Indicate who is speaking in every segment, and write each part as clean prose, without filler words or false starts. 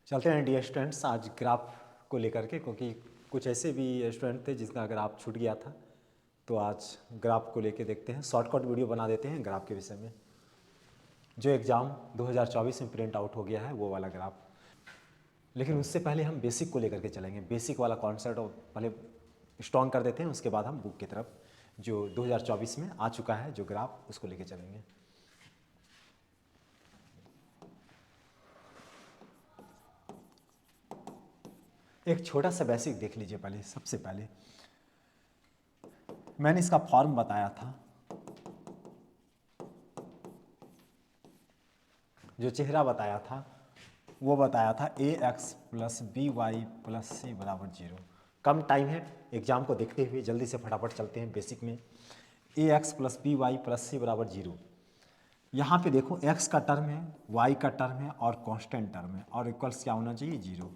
Speaker 1: चलते हैं dear students आज ग्राफ को लेकर के, क्योंकि कुछ ऐसे भी स्टूडेंट थे जिसका ग्राफ छूट गया था। तो आज ग्राफ को लेकर देखते हैं, शॉर्टकट वीडियो बना देते हैं ग्राफ के विषय में। जो एग्ज़ाम 2024 में प्रिंट आउट हो गया है वो वाला ग्राफ। लेकिन उससे पहले हम बेसिक को लेकर के चलेंगे। बेसिक वाला कॉन्सेप्ट पहले स्ट्रॉन्ग कर देते हैं, उसके बाद हम बुक की तरफ जो 2024 में आ चुका है जो ग्राफ, उसको लेकर चलेंगे। एक छोटा सा बेसिक देख लीजिए। पहले सबसे पहले मैंने इसका फॉर्म बताया था, जो चेहरा बताया था वो बताया था a x plus b y plus c बराबर 0। कम टाइम है, एग्जाम को देखते हुए जल्दी से फटाफट चलते हैं बेसिक में। A x plus b y plus c बराबर 0। यहाँ पे देखो एक्स का टर्म है, वाई का टर्म है और कांस्टेंट टर्म है, और इक्वल्स क्या होना चाहिए 0।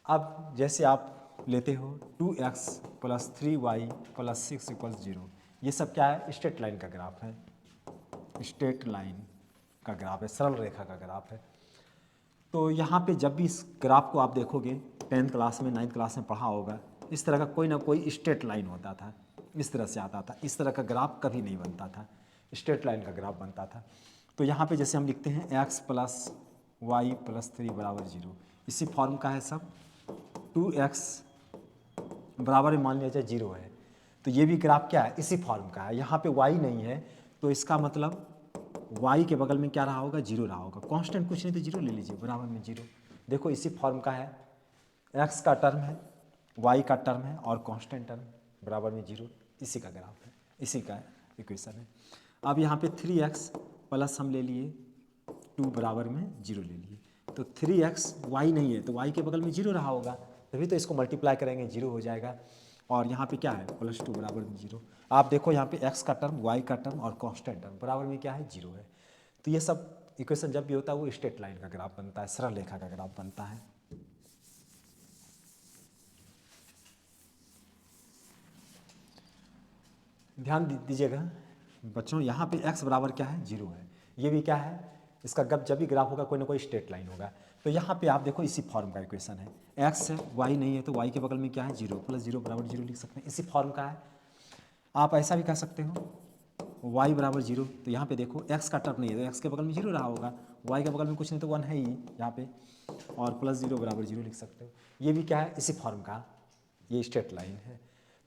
Speaker 1: अब जैसे आप लेते हो 2x plus 3y plus 6 equals 0, ये सब क्या है? स्ट्रेट लाइन का ग्राफ है। स्ट्रेट लाइन का ग्राफ है, सरल रेखा का ग्राफ है। तो यहाँ पे जब भी इस ग्राफ को आप देखोगे, 10th क्लास में 9th क्लास में पढ़ा होगा, इस तरह का कोई ना कोई स्ट्रेट लाइन होता था, इस तरह से आता था। इस तरह का ग्राफ कभी नहीं बनता था, स्ट्रेट लाइन का ग्राफ बनता था। तो यहाँ पे जैसे हम लिखते हैं x प्लस वाई प्लस 3 बराबर 0, इसी फॉर्म का है सब। 2x बराबर में मान लिया जाए 0 है, तो ये भी ग्राफ क्या है? इसी फॉर्म का है। यहाँ पे y नहीं है, तो इसका मतलब y के बगल में क्या रहा होगा? 0 रहा होगा। कांस्टेंट कुछ नहीं तो 0 ले लीजिए, बराबर में 0। देखो इसी फॉर्म का है, x का टर्म है, y का टर्म है और कांस्टेंट टर्म बराबर में 0। इसी का ग्राफ है, इसी का इक्वेशन है। अब यहाँ पे 3x प्लस हम ले लिए 2 बराबर में 0 ले लिए, तो 3x y नहीं है तो y के बगल में 0 रहा होगा, तभी तो इसको मल्टीप्लाई करेंगे 0 हो जाएगा। और यहाँ पे क्या है? प्लस 2 बराबर में 0। आप देखो यहाँ पे x का टर्म, y का टर्म और कांस्टेंट टर्म बराबर में क्या है? 0 है। तो ये सब इक्वेशन जब भी होता है वो स्ट्रेट लाइन का ग्राफ बनता है, सरल रेखा का ग्राफ बनता है। ध्यान दीजिएगा बच्चों, यहाँ पे x बराबर क्या है? 0 है। ये भी क्या है? इसका जब भी ग्राफ होगा कोई ना कोई स्ट्रेट लाइन होगा। तो यहाँ पे आप देखो इसी फॉर्म का इक्वेशन है, x है, y नहीं है तो y के बगल में क्या है? 0, प्लस 0 बराबर 0 लिख सकते हैं, इसी फॉर्म का है। आप ऐसा भी कह सकते हो y बराबर 0, तो यहाँ पे देखो x का टर्म नहीं है तो x के बगल में 0 रहा होगा, y के बगल में कुछ नहीं तो 1 है ही यहाँ पे, और प्लस 0 बराबर 0 लिख सकते हो। ये भी क्या है? इसी फॉर्म का, ये स्ट्रेट लाइन है।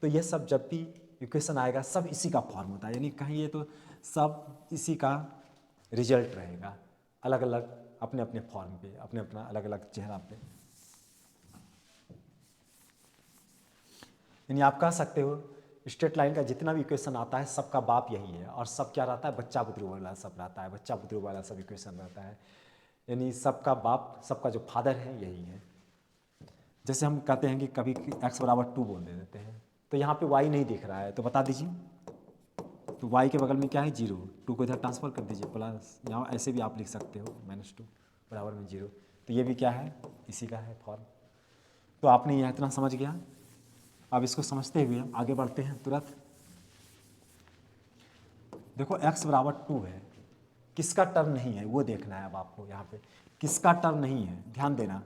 Speaker 1: तो ये सब जब भी इक्वेशन आएगा सब इसी का फॉर्म होता है, यानी कहिए तो सब इसी का रिजल्ट रहेगा, अलग अलग अपने अपने फॉर्म पे, अपने अपना अलग अलग चेहरा पे। यानी आप कह सकते हो स्ट्रेट लाइन का जितना भी इक्वेशन आता है सबका बाप यही है, और सब क्या रहता है? बच्चा बुतरू वाला सब रहता है, बच्चा बुतरू वाला सब इक्वेशन रहता है। यानी सबका बाप, सबका जो फादर है यही है। जैसे हम कहते हैं कि कभी x बराबर 2 बोल दे देते हैं, तो यहाँ पे y नहीं दिख रहा है तो बता दीजिए, तो y के बगल में क्या है? 0, 2 को इधर ट्रांसफर कर दीजिए, प्लस यहाँ ऐसे भी आप लिख सकते हो -2 बराबर में 0। तो ये भी क्या है? इसी का है फॉर्म। तो आपने यह इतना समझ गया। अब इसको समझते हुए आगे बढ़ते हैं तुरंत। देखो x बराबर 2 है, किसका टर्म नहीं है वो देखना है अब आपको। यहाँ पे किसका टर्म नहीं है ध्यान देना,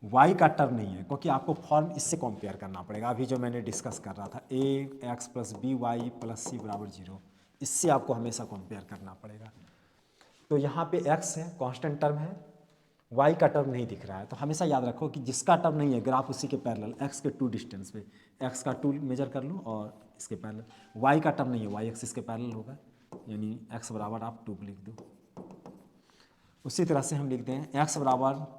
Speaker 1: y का टर्म नहीं है, क्योंकि आपको फॉर्म इससे कंपेयर करना पड़ेगा। अभी जो मैंने डिस्कस कर रहा था a x plus b y plus c बराबर 0, इससे आपको हमेशा कंपेयर करना पड़ेगा। तो यहाँ पे x है, कांस्टेंट टर्म है, y का टर्म नहीं दिख रहा है, तो हमेशा याद रखो कि जिसका टर्म नहीं है ग्राफ उसी के पैरेलल, x के 2 डिस्टेंस पे x का 2 मेजर कर लो और इसके पैरेलल। y का टर्म नहीं है, y एक्सिस के पैरेलल होगा, यानी x बराबर आप 2 लिख दो। उसी तरह से हम लिख दें x बराबर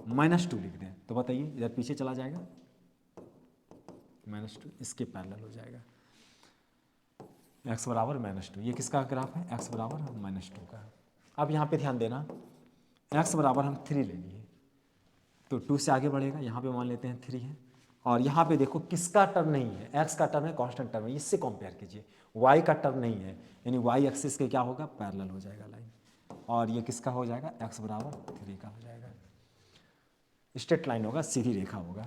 Speaker 1: -2 लिख दें, तो बताइए इधर पीछे चला जाएगा, -2 इसके पैरेलल हो जाएगा। x बराबर -2, ये किसका ग्राफ है? x बराबर -2 का। अब यहाँ पे ध्यान देना, x बराबर हम 3 ले लिए, तो 2 से आगे बढ़ेगा, यहाँ पे मान लेते हैं 3 है। और यहाँ पे देखो किसका टर्म नहीं है? x का टर्म है, कांस्टेंट टर्म है, इससे कंपेयर कीजिए। y का टर्म नहीं है, यानी y एक्सिस के क्या होगा? पैरेलल हो जाएगा लाइन, और ये किसका हो जाएगा? x बराबर 3 का हो जाएगा। स्ट्रेट लाइन होगा, सीधी रेखा होगा।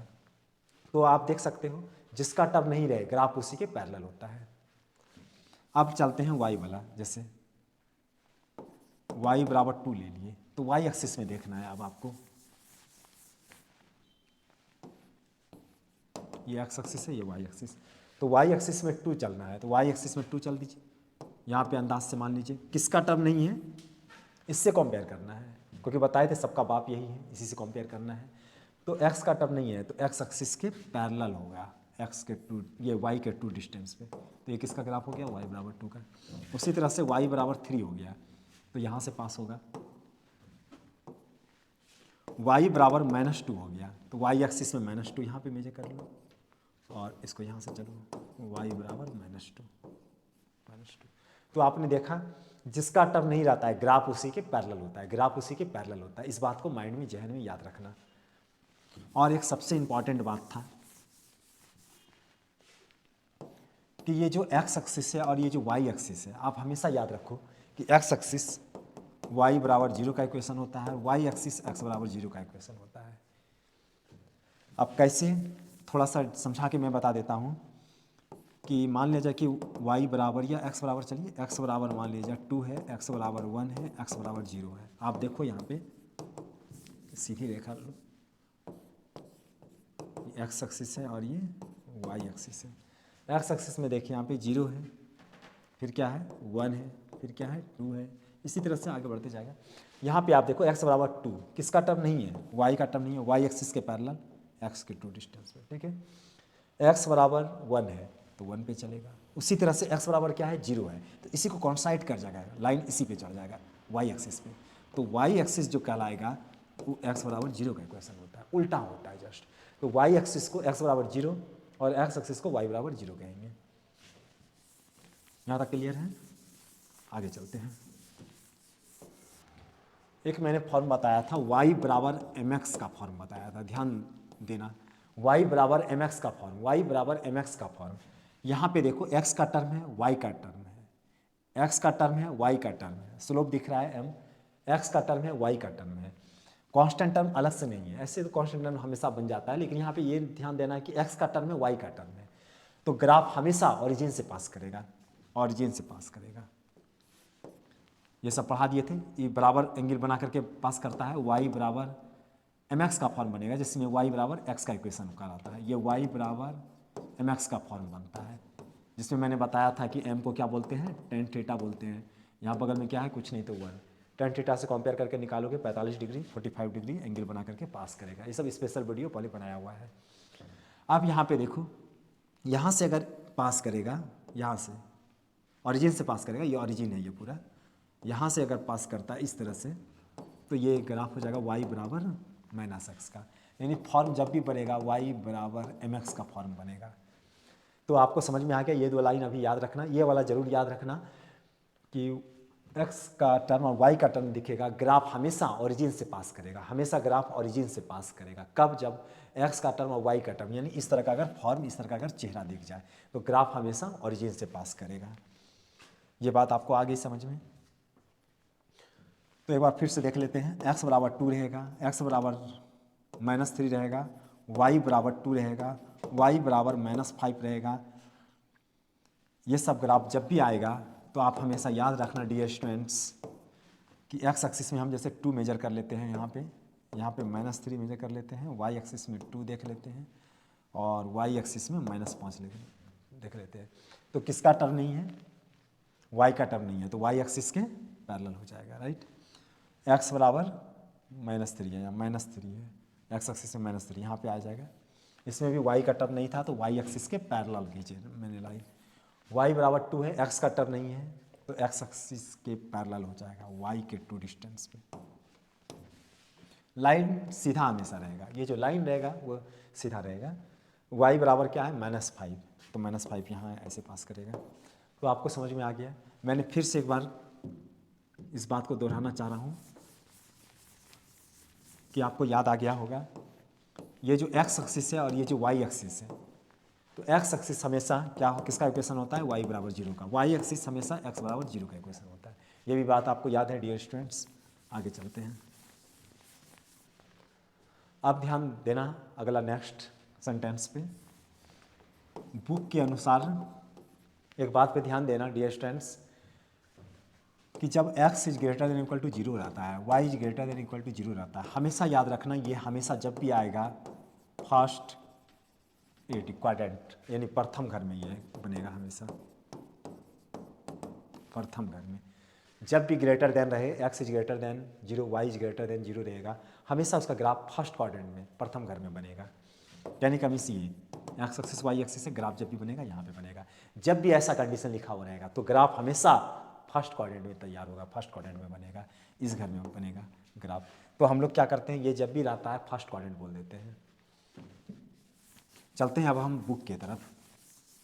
Speaker 1: तो आप देख सकते हो जिसका टर्म नहीं रहे ग्राफ उसी के पैरेलल होता है। अब चलते हैं y वाला, जैसे y बराबर 2 ले लिए, तो वाई एक्सिस में देखना है अब आपको, ये एक्स एक्सिस है, ये वाई एक्सिस। तो वाई एक्सिस में 2 चलना है, तो वाई एक्सिस में 2 चल दीजिए। यहाँ पे अंदाज से मान लीजिए किसका टर्म नहीं है, इससे कंपेयर करना है, क्योंकि बताए थे सबका बाप यही है, इसी से कंपेयर करना है। तो एक्स का टर्म नहीं है, तो एक्स एक्सिस के पैरेलल होगा, एक्स के 2, ये वाई के 2 डिस्टेंस पे। तो ये किसका ग्राफ हो गया, वाई बराबर 2 का। उसी तरह से वाई बराबर 3 हो गया, तो यहाँ से पास होगा। वाई बराबर -2 हो गया, तो वाई एक्सिस में -2 यहाँ पे मेजर कर लो, और इसको यहाँ से चलो, वाई बराबर -2। तो आपने देखा जिसका टर्म नहीं रहता है ग्राफ उसी के पैरेलल होता है, ग्राफ उसी के पैरेलल होता है। इस बात को माइंड में, जहन में याद रखना। और एक सबसे इंपॉर्टेंट बात था कि ये जो एक्स एक्सिस है और ये जो वाई एक्सिस है, आप हमेशा याद रखो कि एक्स एक्सिस वाई बराबर 0 का इक्वेशन होता है, वाई एक्सिस एक्स बराबर 0 का इक्वेशन होता है। अब कैसे, थोड़ा सा समझा के मैं बता देता हूँ कि मान लीजिए कि y बराबर या x बराबर, चलिए x बराबर मान लीजिए 2 है, x बराबर 1 है, x बराबर 0 है। आप देखो यहाँ पे सीधी रेखा लो, ये x एक्सिस है और ये y एक्सिस है। x एक्सिस में देखिए यहाँ पे 0 है, फिर क्या है 1 है, फिर क्या है 2 है, इसी तरह से आगे बढ़ते जाएगा। यहाँ पे आप देखो x बराबर 2 किसका टर्म नहीं है, y का टर्म नहीं है, y एक्सिस के पैरेलल x के 2 डिस्टेंस पे, ठीक है। x बराबर 1 है तो 1 पे चलेगा। उसी तरह से x बराबर क्या है, 0 है, तो इसी को कॉन्साइड कर जाएगा, लाइन इसी पे चढ़ जाएगा y एक्सिस पे। तो y एक्सिस जो कहलाएगा वो x बराबर 0 का इक्वेशन होता है, उल्टा होता है जस्ट। तो y एक्सिस को x बराबर 0 और x एक्सिस को y बराबर 0 कहेंगे। यहाँ तक क्लियर है? आगे चलते हैं। एक मैंने फॉर्म बताया था y बराबर mx का फॉर्म बताया था, ध्यान देना। y बराबर mx का फॉर्म, y बराबर mx का फॉर्म। यहाँ पे देखो x का टर्म है, y का टर्म है, x का टर्म है, y का टर्म है, स्लोप दिख रहा है m, x का टर्म है, y का टर्म है। कांस्टेंट टर्म अलग से नहीं है, ऐसे तो कांस्टेंट टर्म हमेशा बन जाता है, लेकिन यहाँ पे ये ध्यान देना है कि x का टर्म है, y का टर्म है। तो ग्राफ हमेशा ओरिजिन से पास करेगा, ओरिजिन से पास करेगा। ये सब पढ़ा दिए थे। ये बराबर एंगल बना करके पास करता है, y बराबर mx का फॉर्म बनेगा, जिसमें y बराबर x का इक्वेशन कहलाता है। ये y बराबर mx का फॉर्म बनता है, जिसमें मैंने बताया था कि m को क्या बोलते हैं, टेन थीटा बोलते हैं। यहाँ बगल में क्या है, कुछ नहीं तो 1। टेन थीटा से कंपेयर करके निकालोगे 45 डिग्री, 45 डिग्री एंगल बना करके पास करेगा। ये सब स्पेशल वीडियो पहले बनाया हुआ है। अब यहाँ पे देखो, यहाँ से अगर पास करेगा, यहाँ से ओरिजिन से पास करेगा, ये ओरिजिन है ये पूरा, यहाँ से अगर पास करता है इस तरह से, तो ये ग्राफ हो जाएगा y बराबर -x का। यानी फॉर्म जब भी बनेगा y बराबर mx का फॉर्म बनेगा। तो आपको समझ में आ गया, ये 2 लाइन अभी याद रखना, ये वाला जरूर याद रखना कि x का टर्म और y का टर्म दिखेगा, ग्राफ हमेशा ओरिजिन से पास करेगा, हमेशा ग्राफ ओरिजिन से पास करेगा। कब? जब x का टर्म और y का टर्म, यानी इस तरह का अगर फॉर्म, इस तरह का अगर चेहरा दिख जाए, तो ग्राफ हमेशा ओरिजिन से पास करेगा। ये बात आपको आ गई समझ में? तो एक बार फिर से देख लेते हैं। x बराबर 2 रहेगा, x बराबर -3 रहेगा, y बराबर 2 रहेगा, y बराबर -5 रहेगा। ये सब ग्राफ जब भी आएगा तो आप हमेशा याद रखना डियर स्टूडेंट्स कि x एक्सिस में हम जैसे 2 मेजर कर लेते हैं, यहाँ पे -3 मेजर कर लेते हैं, y एक्सिस में 2 देख लेते हैं, और y एक्सिस में -5 देख लेते हैं। तो किसका टर्म नहीं है? y का टर्म नहीं है, तो y एक्सिस के पैरेलल हो जाएगा, राइट। x बराबर -3 है, या -3 है, x एक्सिस में -3 यहाँ पे आ जाएगा। इसमें भी y का टर्म नहीं था, तो y एक्सिस के पैरेलल खींचे मैंने लाइन। y बराबर 2 है, x का टर्म नहीं है, तो x एक्सिस के पैरेलल हो जाएगा y के 2 डिस्टेंस पे। लाइन सीधा हमेशा रहेगा, ये जो लाइन रहेगा वो सीधा रहेगा। y बराबर क्या है, -5, तो -5 यहाँ ऐसे पास करेगा। तो आपको समझ में आ गया। मैंने फिर से एक बार इस बात को दोहराना चाह रहा हूँ कि आपको याद आ गया होगा, ये जो x एक्सिस है और ये जो y एक्सिस है, तो x एक्सिस हमेशा क्या हो, किसका इक्वेशन होता है, y बराबर 0 का। y एक्सिस हमेशा x बराबर 0 का इक्वेशन होता है। ये भी बात आपको याद है डियर स्टूडेंट्स। आगे चलते हैं। अब ध्यान देना अगला नेक्स्ट सेंटेंस पे। बुक के अनुसार एक बात पे ध्यान देना डियर स्टूडेंट्स कि जब x is greater than equal to zero रहता है, y is greater than equal to zero रहता है, हमेशा याद रखना ये हमेशा जब भी आएगा फर्स्ट क्वाड्रेंट यानी प्रथम घर में ये बनेगा, हमेशा प्रथम घर में जब भी ग्रेटर देन रहे, x is greater than zero, y is greater than zero रहेगा, हमेशा उसका ग्राफ फर्स्ट क्वाड्रेंट में प्रथम घर में बनेगा। यानी कभी सी एक्स एक्सिस वाई एक्सिस से ग्राफ जब भी बनेगा यहाँ पे बनेगा। जब भी ऐसा कंडीशन लिखा हुआ रहेगा तो ग्राफ हमेशा फर्स्ट क्वाड्रेंट में तैयार होगा, फर्स्ट क्वाड्रेंट में बनेगा, इस घर में बनेगा ग्राफ। तो हम लोग क्या करते हैं, ये जब भी रहता है फर्स्ट क्वाड्रेंट बोल देते हैं। चलते हैं अब हम बुक की तरफ,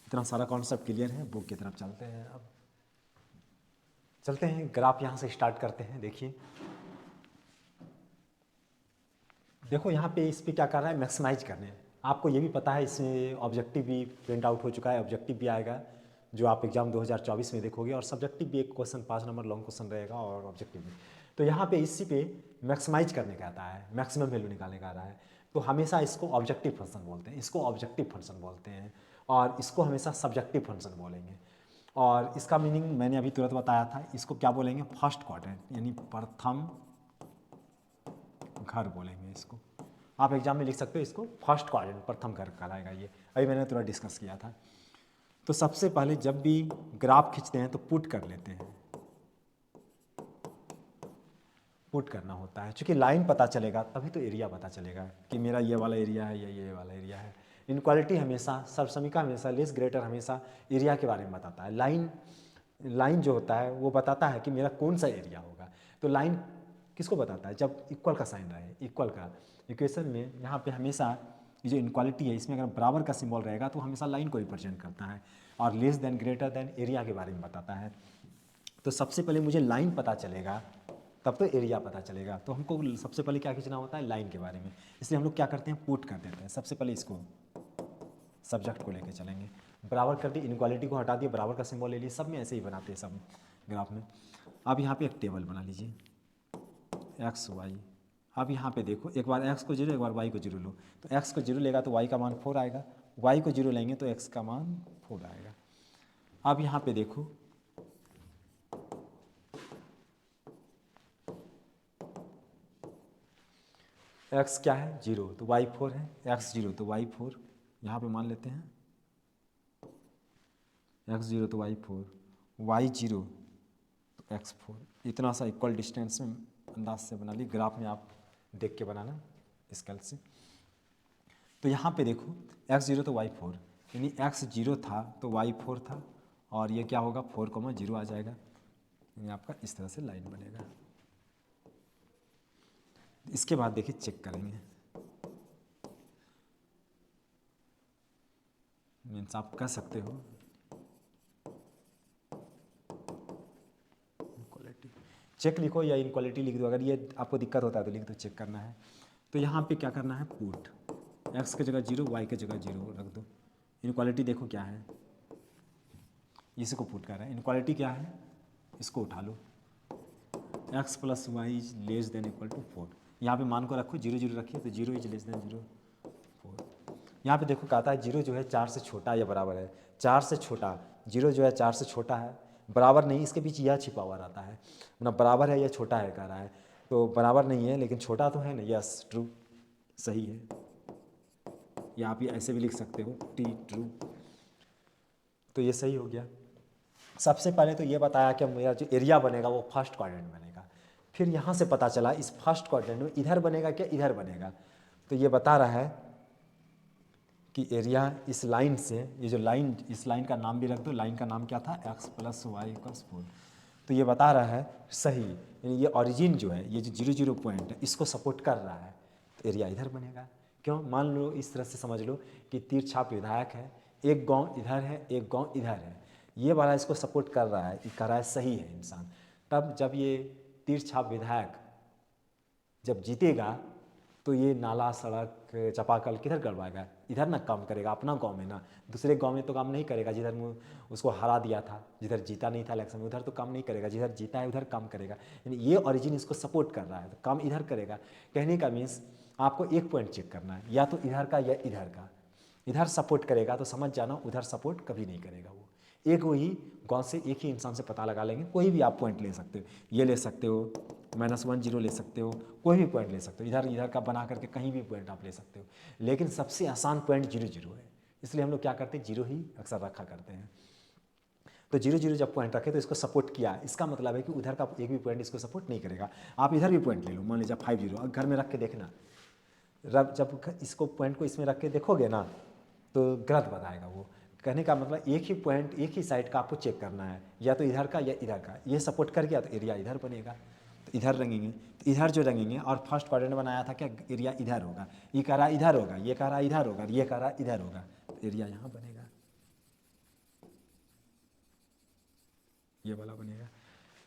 Speaker 1: इतना सारा कॉन्सेप्ट क्लियर है, बुक की तरफ चलते हैं। अब चलते हैं ग्राफ यहाँ से स्टार्ट करते हैं। देखिए देखो यहाँ पे इस पर क्या कर रहा है, मैक्सिमाइज करने। आपको ये भी पता है इसमें ऑब्जेक्टिव भी प्रिंट आउट हो चुका है, ऑब्जेक्टिव भी आएगा जो आप एग्जाम 2024 में देखोगे, और सब्जेक्टिव भी एक क्वेश्चन 5 नंबर लॉन्ग क्वेश्चन रहेगा और ऑब्जेक्टिव भी। तो यहाँ पे इसी पे मैक्सिमाइज करने का आता है, मैक्सिमम वैल्यू निकालने का आता है। तो हमेशा इसको ऑब्जेक्टिव फंक्शन बोलते हैं, इसको ऑब्जेक्टिव फंक्शन बोलते हैं, और इसको हमेशा सब्जेक्टिव फंक्शन बोलेंगे। और इसका मीनिंग मैंने अभी तुरंत बताया था, इसको क्या बोलेंगे, फर्स्ट क्वाड्रेंट यानी प्रथम घर बोलेंगे इसको। आप एग्जाम में लिख सकते हो इसको फर्स्ट क्वाड्रेंट, प्रथम घर कहलाएगा ये, अभी मैंने थोड़ा डिस्कस किया था। तो सबसे पहले जब भी ग्राफ खींचते हैं तो पुट कर लेते हैं, पुट करना होता है, क्योंकि लाइन पता चलेगा तभी तो एरिया पता चलेगा कि मेरा ये वाला एरिया है या ये वाला एरिया है। इनक्वालिटी हमेशा, सर्वसमीका हमेशा, लेस ग्रेटर हमेशा एरिया के बारे में बताता है। लाइन जो होता है वो बताता है कि मेरा कौन सा एरिया होगा। तो लाइन किसको बताता है, जब इक्वल का साइन रहे, इक्वल का इक्वेशन में यहाँ पे हमेशा ये जो इनक्वालिटी है इसमें अगर बराबर का सिंबल रहेगा तो हमेशा लाइन को रिप्रेजेंट करता है, और less than greater than area के बारे में बताता है। तो सबसे पहले मुझे लाइन पता चलेगा तब तो एरिया पता चलेगा। तो हमको सबसे पहले क्या खींचना होता है, लाइन के बारे में। इसलिए हम लोग क्या करते हैं, पुट कर देते हैं। सबसे पहले इसको सब्जेक्ट को लेके चलेंगे, बराबर कर दी, इनक्वालिटी को हटा दिया, बराबर का सिंबल ले लिए, सब में ऐसे ही बनाते हैं सब ग्राफ में। अब यहाँ पे एक टेबल बना लीजिए, एक्स वाई। अब यहाँ पे देखो, एक बार x को जीरो, एक बार y को जीरो लो, तो x को जीरो लेगा तो y का मान 4 आएगा, y को जीरो लेंगे तो x का मान 4 आएगा। अब यहाँ पे देखो, x क्या है, जीरो, तो y 4 है, x जीरो तो y 4, यहाँ पे मान लेते हैं x जीरो तो y 4, y जीरो तो x 4। इतना सा इक्वल डिस्टेंस में अंदाज से बना ली, ग्राफ में आप देख के बनाना स्केल से। तो यहाँ पे देखो x जीरो तो y 4, यानी x जीरो था तो y 4 था, और ये क्या होगा 4,0 आ जाएगा, यानी आपका इस तरह से लाइन बनेगा। इसके बाद देखिए चेक करेंगे, मीन्स आप कह सकते हो इनक्वालिटी, चेक लिखो या इनक्वालिटी लिख दो, अगर ये आपको दिक्कत होता है तो लिख दो, चेक करना है। तो यहाँ पे क्या करना है, पुट x की जगह जीरो, y की जगह जीरो रख दो। इनक्वालिटी देखो क्या है, इसको पुट कर रहा है, इनक्वालिटी क्या है, इसको उठा लो, x plus y is less than equal to 4। यहाँ पे मान को रखो, जीरो जीरो रखिए, तो zero is less than zero 4। यहाँ पे देखो कहता है जीरो जो है 4 से छोटा या बराबर है, 4 से छोटा, जीरो जो है 4 से छोटा है, बराबर नहीं, इसके बीच यह छिपा हुआ रहता है, ना बराबर है या छोटा है कह रहा है, तो बराबर नहीं है लेकिन छोटा तो है ना, यस ट्रू, सही है, या आप ये ऐसे भी लिख सकते हो टी ट्रू, तो ये सही हो गया। सबसे पहले तो ये बताया कि मेरा जो एरिया बनेगा वो फर्स्ट क्वाड्रेंट बनेगा, फिर यहाँ से पता चला इस फर्स्ट क्वाड्रेंट में इधर बनेगा क्या इधर बनेगा, तो ये बता रहा है कि एरिया इस लाइन से, ये जो लाइन, इस लाइन का नाम भी रख दो, लाइन का नाम क्या था, x प्लस वाई इक्वल्स 4। तो ये बता रहा है सही, यानी ये ओरिजिन जो है, ये जो जीरो जीरो पॉइंट है इसको सपोर्ट कर रहा है, तो एरिया इधर बनेगा। क्यों, मान लो इस तरह से समझ लो कि तीर छाप विधायक है, एक गांव इधर है एक गांव इधर है, ये वाला इसको सपोर्ट कर रहा है, ये कह रहा है सही है इंसान। तब जब ये तीर छाप विधायक जब जीतेगा तो ये नाला सड़क चापाकल किधर करवाएगा, इधर ना काम करेगा, अपना गांव में ना, दूसरे गांव में तो काम नहीं करेगा, जिधर उसको हरा दिया था, जिधर जीता नहीं था इलेक्शन में उधर तो काम नहीं करेगा, जिधर जीता है उधर काम करेगा, यानी ये ओरिजिन इसको सपोर्ट कर रहा है तो काम इधर करेगा। कहने का मीन्स आपको एक पॉइंट चेक करना है, या तो इधर का या इधर का, इधर सपोर्ट करेगा तो समझ जाना, उधर सपोर्ट कभी नहीं करेगा, वो एक वही कौन से एक ही इंसान से पता लगा लेंगे। कोई भी आप पॉइंट ले सकते हो, ये ले सकते हो, -1 0 ले सकते हो, कोई भी पॉइंट ले सकते हो, इधर इधर का बना करके कहीं भी पॉइंट आप ले सकते हो। लेकिन सबसे आसान पॉइंट 0 0 है, इसलिए हम लोग क्या करते हैं, 0 ही अक्सर रखा करते हैं। तो 0 0 जब पॉइंट रखे तो इसको सपोर्ट किया, इसका मतलब है कि उधर का एक भी पॉइंट इसको सपोर्ट नहीं करेगा। आप इधर भी पॉइंट ले लो, मान लीजिए 5 0, घर में रख के देखना, जब इसको पॉइंट को इसमें रख के देखोगे ना तो गलत बताएगा वो। कहने का मतलब एक ही पॉइंट, एक ही साइड का आपको चेक करना है, या तो इधर का या इधर का, ये सपोर्ट कर गया तो एरिया इधर बनेगा, तो इधर रंगेंगे, तो इधर जो रंगेंगे। और फर्स्ट क्वाड्रेंट बनाया था क्या, एरिया इधर होगा, ये कह रहा इधर होगा, ये कह रहा इधर होगा, ये कह रहा इधर होगा, तो एरिया यहाँ बनेगा, ये वाला बनेगा।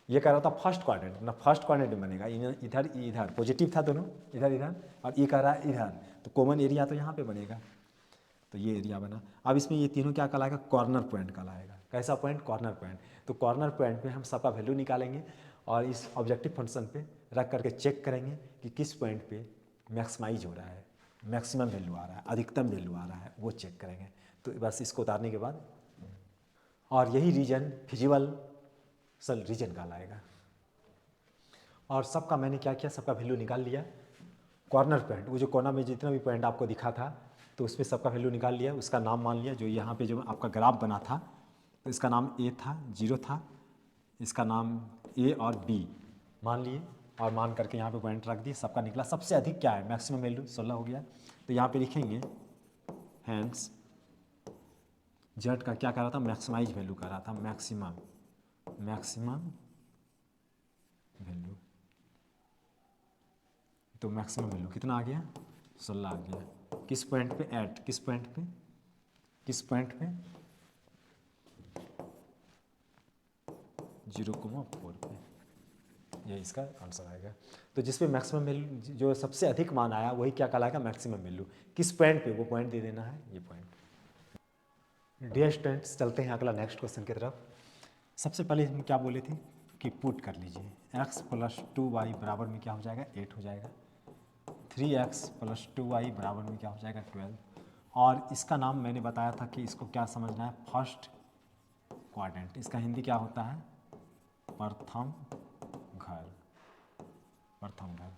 Speaker 1: ये कह रहा था फर्स्ट क्वाड्रेंट ना, फर्स्ट क्वाड्रेंट बनेगा, इधर इधर पॉजिटिव था दोनों, इधर इधर, और ये कह रहा है इधर, तो कॉमन एरिया तो यहाँ पे बनेगा, तो ये एरिया बना। अब इसमें ये तीनों क्या कहलाएगा, कॉर्नर पॉइंट कहलाएगा। कैसा पॉइंट, कॉर्नर पॉइंट। तो कॉर्नर पॉइंट में हम सबका वैल्यू निकालेंगे और इस ऑब्जेक्टिव फंक्शन पे रख करके चेक करेंगे कि किस पॉइंट पे मैक्सिमाइज हो रहा है, मैक्सिमम वैल्यू आ रहा है, अधिकतम वैल्यू आ रहा है, वो चेक करेंगे। तो बस इसको उतारने के बाद, और यही रीजन फिजिबल रीजन कहलाएगा। और सबका मैंने क्या किया, सबका वैल्यू निकाल लिया। कॉर्नर पॉइंट, वो जो कोना में जितना भी पॉइंट आपको दिखा था, तो उसमें सबका वैल्यू निकाल लिया, उसका नाम मान लिया। जो यहाँ पे जो आपका ग्राफ बना था, तो इसका नाम ए था, 0 था, इसका नाम ए और बी मान लिए, और मान करके यहाँ पे पॉइंट रख दिए। सबका निकला सबसे अधिक क्या है, मैक्सिमम वैल्यू 16 हो गया। तो यहाँ पे लिखेंगे हैंस जेड का क्या कर रहा था, मैक्सिमाइज वैल्यू कर रहा था, मैक्सिमम वैल्यू। तो मैक्सिमम वैल्यू कितना आ गया, 16 आ गया। किस पॉइंट पे, एट किस पॉइंट पे, 0,4 पे, ये इसका आंसर आएगा। तो जिस पे मैक्सिमम वैल्यू, जो सबसे अधिक मान आया, वही क्या कहलाएगा, मैक्सिमम वैल्यू। किस पॉइंट पे, वो पॉइंट दे देना है, ये पॉइंट। डियर स्टूडेंट्स, चलते हैं अगला नेक्स्ट क्वेश्चन की तरफ। सबसे पहले हम क्या बोले थे कि पुट कर लीजिए, x + 2y बराबर में क्या हो जाएगा, 8 हो जाएगा। 3x + 2y बराबर में क्या हो जाएगा, 12। और इसका नाम मैंने बताया था कि इसको क्या समझना है, फर्स्ट क्वाड्रेंट। इसका हिंदी क्या होता है, प्रथम घर, प्रथम घर।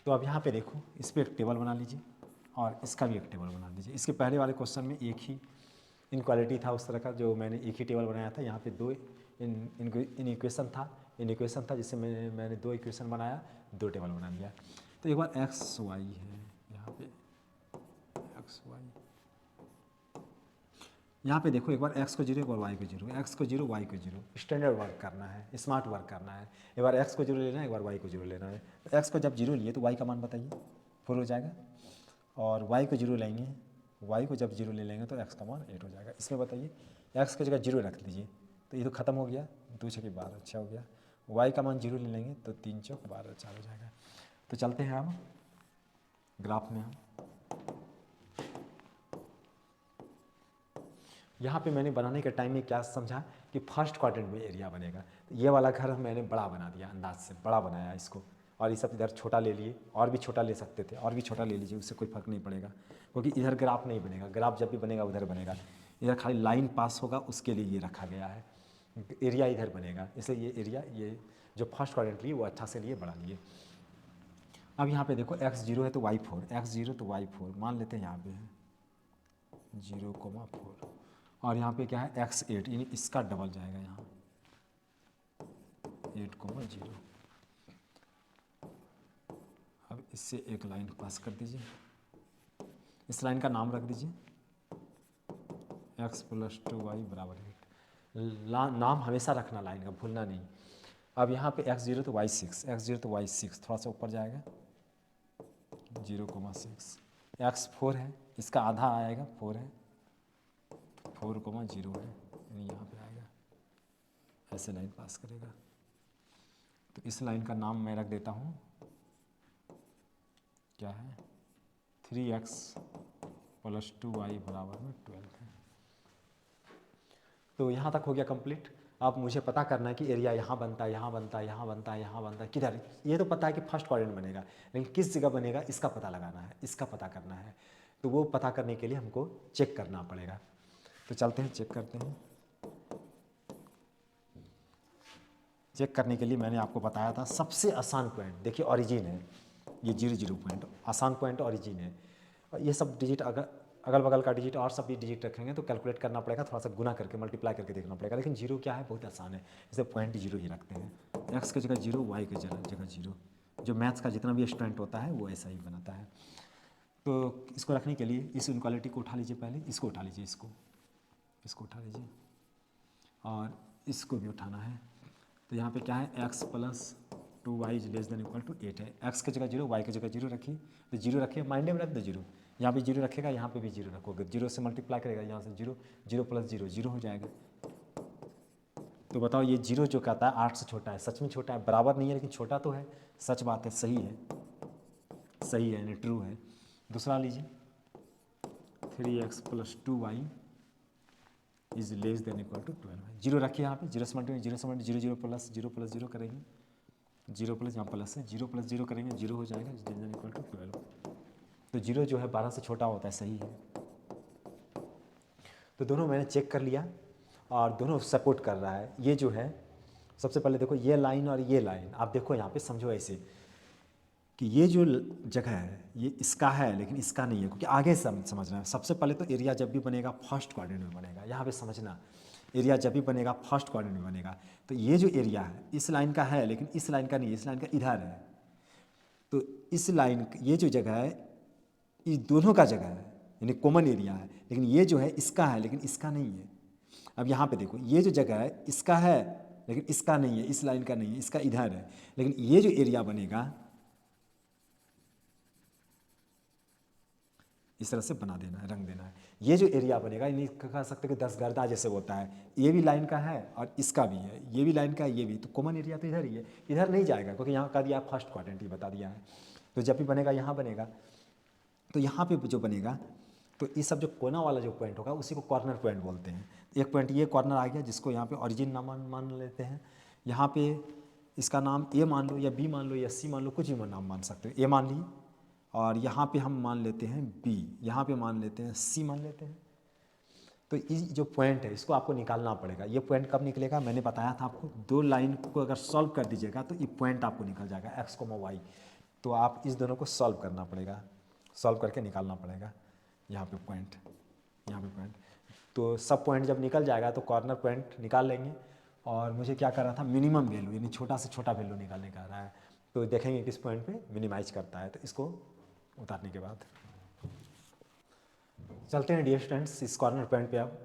Speaker 1: तो अब यहाँ पे देखो, इस पर एक टेबल बना लीजिए और इसका भी एक टेबल बना लीजिए। इसके पहले वाले क्वेश्चन में एक ही इनक्वालिटी था उस तरह का, जो मैंने एक ही टेबल बनाया था। यहाँ पे दो इक्वेशन था जिससे मैंने 2 इक्वेशन बनाया, 2 टेबल बना लिया। तो एक बार एक्स वाई है, यहाँ पे एक्स वाई, यहाँ पे देखो, एक बार x को 0, एक बार y को 0, x को 0, y को 0। स्टैंडर्ड वर्क करना है, स्मार्ट वर्क करना है। एक बार x को 0 लेना है, एक बार y को 0 लेना है। तो x को जब 0 लिए तो y का मान बताइए, 4 हो जाएगा। और y को 0 लेंगे, y को जब 0 ले लेंगे तो x का मान 8 हो जाएगा। इसमें बताइए, x की जगह 0 रख लीजिए, तो ये तो खत्म हो गया, 2 छके 12, अच्छा हो गया। y का मान 0 ले लेंगे तो 3 चौक 12, 4 हो जाएगा। तो चलते हैं हम ग्राफ में। हम यहाँ पे मैंने बनाने के टाइम में क्या समझा कि फर्स्ट क्वाड्रेंट में एरिया बनेगा। तो ये वाला घर मैंने बड़ा बना दिया, अंदाज से बड़ा बनाया इसको, और ये सब इधर छोटा ले लिए, और भी छोटा ले सकते थे, और भी छोटा ले लीजिए, उससे कोई फर्क नहीं पड़ेगा, क्योंकि इधर ग्राफ नहीं बनेगा। ग्राफ जब भी बनेगा उधर बनेगा, इधर खाली लाइन पास होगा, उसके लिए ये रखा गया है, एरिया इधर बनेगा। इसलिए ये एरिया, ये जो फर्स्ट क्वाड्रेंट लिए वो अच्छा से लिए, बड़ा लिए। अब यहाँ पे देखो, x0 है तो y4, x0 तो y4 मान लेते हैं, यहाँ पे है 0,4, और यहाँ पे क्या है x8, यानी इसका डबल जाएगा यहाँ 8,0। अब इससे एक लाइन पास कर दीजिए, इस लाइन का नाम रख दीजिए x + 2y = 8। नाम हमेशा रखना लाइन का, भूलना नहीं। अब यहाँ पे x0 तो y6, x0 तो y6, थोड़ा सा ऊपर जाएगा 0,6। x4 है, इसका आधा आएगा, 4 है, 4,0 है, यानी यहाँ पे आएगा, ऐसे लाइन पास करेगा। तो इस लाइन का नाम मैं रख देता हूँ, क्या है, 3x + 2y = 12 है। तो यहाँ तक हो गया कंप्लीट। अब मुझे पता करना है कि एरिया यहाँ बनता है, यहाँ बनता है, यहाँ बनता है, यहाँ बनता है, किधर। ये तो पता है कि फर्स्ट क्वाड्रेंट बनेगा, लेकिन किस जगह बनेगा इसका पता लगाना है, इसका पता करना है। तो वो पता करने के लिए हमको चेक करना पड़ेगा। तो चलते हैं चेक करते हैं। चेक करने के लिए मैंने आपको बताया था सबसे आसान पॉइंट, देखिए ओरिजिन है ये 00 पॉइंट, आसान पॉइंट ओरिजिन है। और ये सब डिजिट अगल बगल का डिजिट और सब भी डिजिट रखेंगे तो कैलकुलेट करना पड़ेगा, थोड़ा सा गुना करके मल्टीप्लाई करके देखना पड़ेगा, लेकिन जीरो क्या है बहुत आसान है, इसे पॉइंट जीरो ही रखते हैं। एक्स की जगह जीरो, वाई की जगह जीरो। जो मैथ्स का जितना भी स्टूडेंट होता है वो ऐसा ही बनाता है। तो इसको रखने के लिए इस इनक्वालिटी को उठा लीजिए, पहले इसको उठा लीजिए, इसको उठा लीजिए और इसको भी उठाना है। तो यहाँ पे क्या है, x plus 2y is less than equal to 8 है। x की जगह जीरो, y की जगह जीरो रखिए, तो जीरो रखिए, माइंड में रख दो जीरो, यहाँ पे जीरो रखेगा, यहाँ पे भी जीरो रखोगे, जीरो से मल्टीप्लाई करेगा, यहाँ से zero, zero plus zero zero हो जाएगा। तो बताओ ये जीरो जो कहता है 8 से छोटा है, सच में छोटा है, बराबर नहीं है लेकिन छोटा तो है, सच बात है, सही है, सही है यानी ट्रू है। दूसरा लीजिए 3x plus 2y is less than equal to 12। Zero रखिए यहाँ पे, जीरो से multiply, zero zero plus zero करेंगे, जीरो प्लस यहाँ प्लस है, जीरो प्लस जीरो करेंगे, जीरो हो जाएगा, लेस देन इक्वल टू 12। तो जीरो जो है 12 से छोटा होता है, सही है। तो दोनों मैंने चेक कर लिया और दोनों सपोर्ट कर रहा है। ये जो है सबसे पहले देखो ये लाइन और ये लाइन, आप देखो यहाँ पे समझो ऐसे कि ये जो जगह है ये इसका है लेकिन इसका नहीं है, क्योंकि आगे समझना है। सबसे पहले तो एरिया जब भी बनेगा फर्स्ट क्वाड्रेंट में बनेगा, यहाँ पे समझना, एरिया जब भी बनेगा फर्स्ट क्वाड्रेंट में बनेगा। तो ये जो एरिया है इस लाइन का है लेकिन इस लाइन का नहीं है, इस लाइन का इधर है। तो इस लाइन ये जो जगह है इस दोनों का जगह है यानी कॉमन एरिया है, लेकिन ये जो है इसका है लेकिन इसका नहीं है। अब यहाँ पे देखो ये जो जगह है इसका है लेकिन इसका नहीं है, इस लाइन का नहीं है, इसका इधर है। लेकिन ये जो एरिया बनेगा इस तरह से बना देना है, रंग देना है। ये जो एरिया बनेगा इन्हें कह सकते हैं कि 10 गर्दा जैसे होता है, ये भी लाइन का है और इसका भी है, ये भी लाइन का है, ये भी, तो कॉमन एरिया तो इधर ही है, इधर नहीं जाएगा क्योंकि यहाँ का दिया फर्स्ट क्वाड्रेंट ही बता दिया है। तो जब भी बनेगा यहाँ बनेगा, तो यहाँ पे जो बनेगा तो ये सब जो कोना वाला जो पॉइंट होगा उसी को कॉर्नर पॉइंट बोलते हैं। एक पॉइंट ये कॉर्नर आ गया जिसको यहाँ पे ओरिजिन नाम मान लेते हैं। यहाँ पे इसका नाम ए मान लो या बी मान लो या सी मान लो, कुछ भी नाम मान सकते हो। ए मान ली और यहाँ पे हम मान लेते हैं बी, यहाँ पे मान लेते हैं सी मान लेते हैं। तो ये जो पॉइंट है इसको आपको निकालना पड़ेगा। ये पॉइंट कब निकलेगा, मैंने बताया था आपको, दो लाइन को अगर सॉल्व कर दीजिएगा तो ये पॉइंट आपको निकल जाएगा एक्स कोमा वाई। तो आप इस दोनों को सॉल्व करना पड़ेगा, सॉल्व करके निकालना पड़ेगा यहाँ पे पॉइंट, यहाँ पे पॉइंट। तो सब पॉइंट जब निकल जाएगा तो कॉर्नर पॉइंट निकाल लेंगे। और मुझे क्या कर रहा था, मिनिमम वैल्यू यानी छोटा से छोटा वैल्यू निकालने का रहा है। तो देखेंगे किस पॉइंट पे मिनिमाइज करता है। तो इसको उतारने के बाद चलते हैं डियर स्टूडेंट्स इस कॉर्नर पॉइंट पे। अब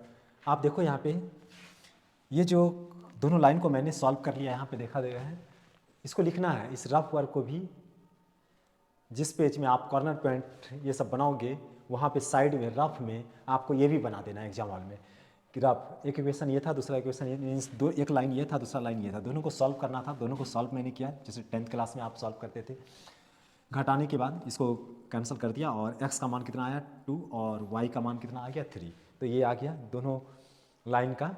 Speaker 1: आप देखो यहाँ पे ये जो दोनों लाइन को मैंने सॉल्व कर लिया, यहाँ पे देखा गया है। इसको लिखना है, इस रफ वर्क को भी जिस पेज में आप कॉर्नर पॉइंट ये सब बनाओगे वहाँ पे साइड में रफ में आपको ये भी बना देना है एग्जाम हॉल में कि रफ, एक इक्वेशन ये था दूसरा इक्वेशन ये, मीन्स दो, एक लाइन ये था दूसरा लाइन ये था, दोनों को सॉल्व करना था। दोनों को सॉल्व मैंने किया जैसे 10th क्लास में आप सॉल्व करते थे। घटाने के बाद इसको कैंसिल कर दिया और x का मान कितना आया 2 और y का मान कितना आ गया 3। तो ये आ गया दोनों लाइन का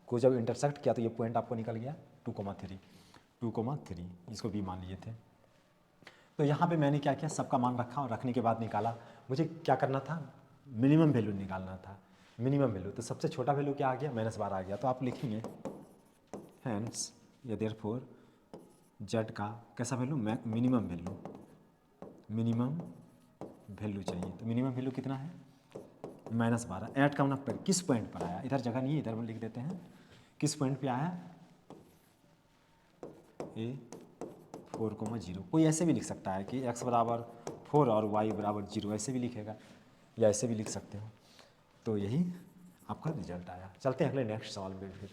Speaker 1: को जब इंटरसेक्ट किया तो ये पॉइंट आपको निकल गया 2,3 इसको भी मान लिए थे। तो यहाँ पे मैंने क्या किया, सबका मान रखा और रखने के बाद निकाला। मुझे क्या करना था, मिनिमम वैल्यू निकालना था, मिनिमम वैल्यू। तो सबसे छोटा वैल्यू क्या आ गया, -12 आ गया। तो आप लिखेंगे हैंस या देयरफॉर जेड का कैसा value, minimum value, minimum value चाहिए। तो मिनिमम वैल्यू कितना है -12। ऐड का मतलब किस पॉइंट पर आया, इधर जगह नहीं है, इधर में लिख देते हैं किस पॉइंट पे आया, ए 4,0। कोई ऐसे भी लिख सकता है कि x बराबर 4 और y बराबर 0, ऐसे भी लिखेगा या ऐसे भी लिख सकते हो। तो यही आपका रिजल्ट आया। चलते हैं अगले नेक्स्ट सवाल पे फिर।